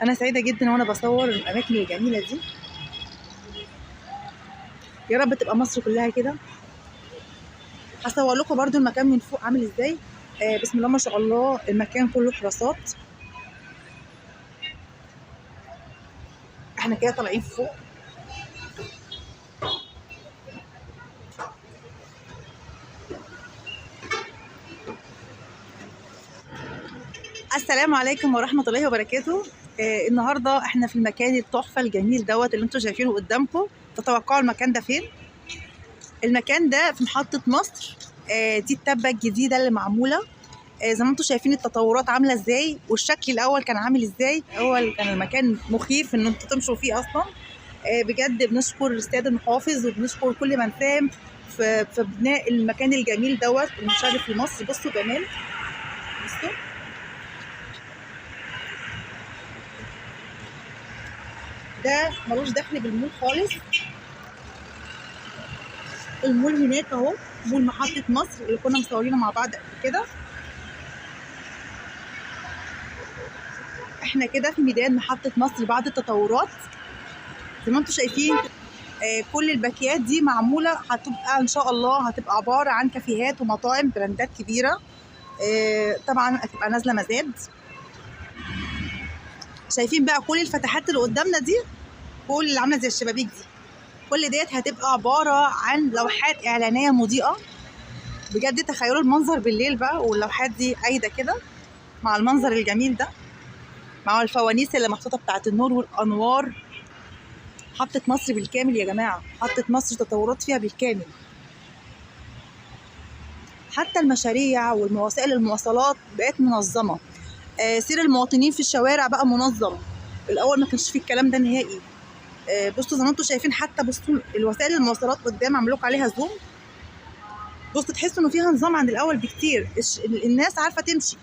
انا سعيده جدا وانا بصور الاماكن الجميله دي. يا رب تبقى مصر كلها كده. هصور لكم برضو المكان من فوق عامل ازاي. بسم الله ما شاء الله، المكان كله حراسات. احنا كده طالعين فوق. السلام عليكم ورحمه الله وبركاته. النهارده احنا في المكان التحفه الجميل دوت اللي انتم شايفينه قدامكم. تتوقعوا المكان ده فين؟ المكان ده في محطه مصر. دي التبه الجديده اللي معموله. زي ما انتم شايفين التطورات عامله ازاي، والشكل الاول كان عامل ازاي. اول كان المكان مخيف ان انتم تمشوا فيه اصلا. بجد بنشكر السيد المحافظ وبنشكر كل من ساهم في بناء المكان الجميل دوت المشرف لمصر. بصوا جمال، بصوا ده ملوش دخل بالمول خالص. المول هناك اهو، مول محطة مصر اللي كنا مصورينه مع بعض قبل كده. احنا كده في ميدان محطة مصر بعد التطورات. زي ما انتم شايفين كل الباكيات دي معمولة، هتبقى ان شاء الله هتبقى عبارة عن كافيهات ومطاعم براندات كبيرة. طبعا هتبقى نازلة مزاد. شايفين بقى كل الفتحات اللي قدامنا دي، كل اللي عاملة زي الشبابيك دي، كل ديت هتبقى عبارة عن لوحات إعلانية مضيئة. بجد تخيلوا المنظر بالليل بقى، واللوحات دي قايدة كده مع المنظر الجميل ده، مع الفوانيس اللي محطوطة بتاعت النور والأنوار. محطة مصر بالكامل يا جماعة، محطة مصر تطورات فيها بالكامل. حتى المشاريع والوسائل المواصلات بقت منظمة. سير المواطنين في الشوارع بقى منظم. الأول ما كانش فيه الكلام ده نهائي. بصوا زي ما انتم شايفين، حتى بصوا الوسائل المواصلات قدام عملوك عليها زوم. بصوا تحسوا انه فيها نظام عن الأول بكتير. الناس عارفة تمشي.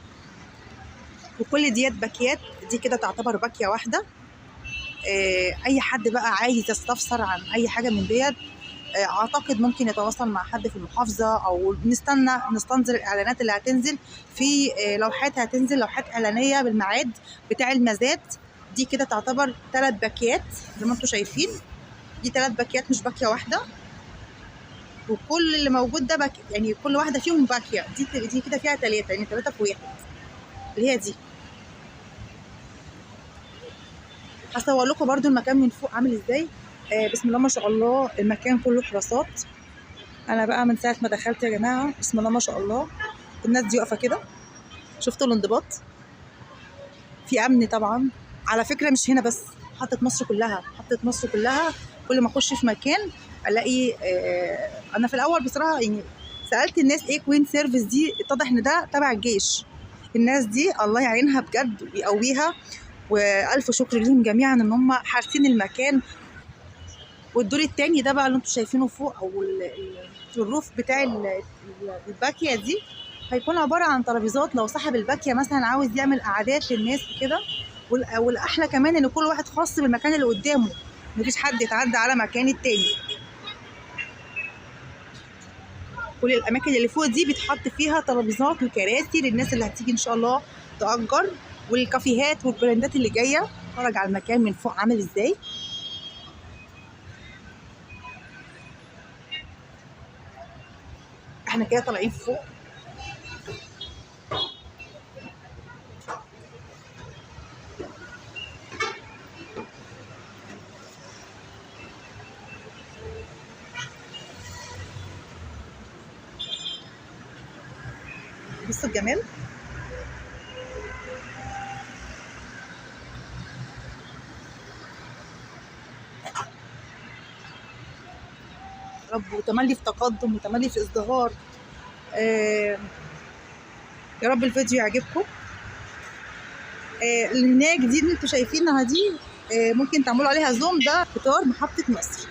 وكل ديت باكيات، دي كده تعتبر باكية واحدة. أي حد بقى عايز يستفسر عن أي حاجة من ديت، اعتقد ممكن يتواصل مع حد في المحافظه، او نستنظر الاعلانات اللي هتنزل في لوحات، هتنزل لوحات اعلانيه بالميعاد بتاع المزاد. دي كده تعتبر 3 باكيات زي ما انتم شايفين. دي 3 باكيات مش باكيه واحده. وكل اللي موجود ده يعني كل واحده فيهم باكيه. دي كده فيها 3، يعني 3 في 1 اللي هي دي. هصور لكم برده المكان من فوق عامل ازاي. بسم الله ما شاء الله، المكان كله حراسات. انا بقى من ساعه ما دخلت يا جماعه بسم الله ما شاء الله، الناس دي واقفه كده. شفتوا الانضباط؟ في امن طبعا. على فكره مش هنا بس، محطه مصر كلها، محطه مصر كلها. كل ما اخش في مكان الاقي انا في الاول بصراحه يعني سالت الناس ايه كوين سيرفيس دي، اتضح ان ده تبع الجيش. الناس دي الله يعينها بجد ويقويها، والف شكر ليهم جميعا ان هم حارسين المكان. والدور التاني ده بقى اللي انتم شايفينه فوق، او الروف بتاع الباكيه دي، هيكون عباره عن ترابيزات لو صاحب الباكيه مثلا عاوز يعمل قعدات للناس وكده. والاحلى كمان ان كل واحد خاص بالمكان اللي قدامه، مفيش حد يتعدى على مكان التاني. كل الاماكن اللي فوق دي بيتحط فيها ترابيزات وكراسي للناس اللي هتيجي ان شاء الله تأجر، والكافيهات والبراندات اللي جايه. اتفرج على المكان من فوق عامل ازاي. احنا كده طالعين فوق. بصوا الجمال. رب وتملي في تقدم وتملي في ازدهار. يا رب الفيديو يعجبكم. اللي هناك دي اللي انتوا شايفينها دي ممكن تعملوا عليها زوم، ده فطار محطة مصر.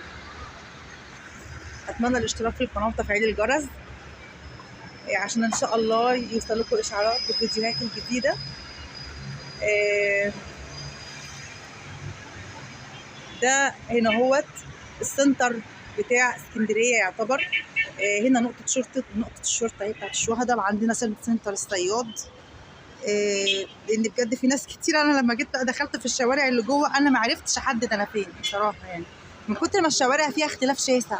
اتمنى الاشتراك في القناة وتفعيل الجرس عشان ان شاء الله يوصلكم اشعارات بالفيديوهات الجديدة. ده هنا هوت السنتر بتاع اسكندرية يعتبر. هنا نقطة الشرطة اهي بتاعت الشهداء، وعندنا سنتر الصياد. لان بجد في ناس كتير. انا لما جيت بقى دخلت في الشوارع اللي جوه انا ما عرفتش احدد انا فين بصراحه، يعني من كتر ما الشوارع فيها اختلاف شاسع.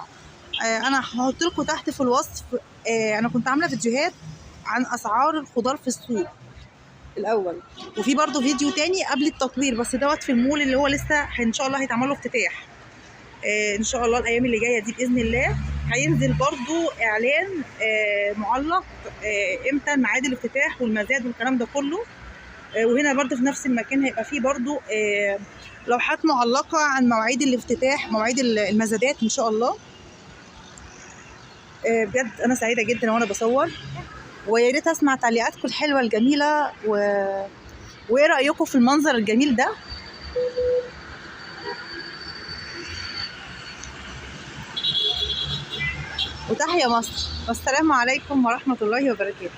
انا هحط لكم تحت في الوصف. انا كنت عامله فيديوهات عن اسعار الخضار في السوق الاول، وفي برضو فيديو تاني قبل التطوير، بس دوت في المول اللي هو لسه ان شاء الله هيتعمل له افتتاح. ان شاء الله الايام اللي جايه دي باذن الله هينزل برضو اعلان معلق امتى ميعاد الافتتاح والمزاد والكلام ده كله. وهنا برضو في نفس المكان هيبقى فيه برضو لوحات معلقه عن مواعيد الافتتاح، مواعيد المزادات ان شاء الله. بجد انا سعيده جدا وانا بصور، ويا ريت اسمع تعليقاتكم الحلوه الجميله وايه رايكم في المنظر الجميل ده. وتحيا مصر، والسلام عليكم ورحمه الله وبركاته.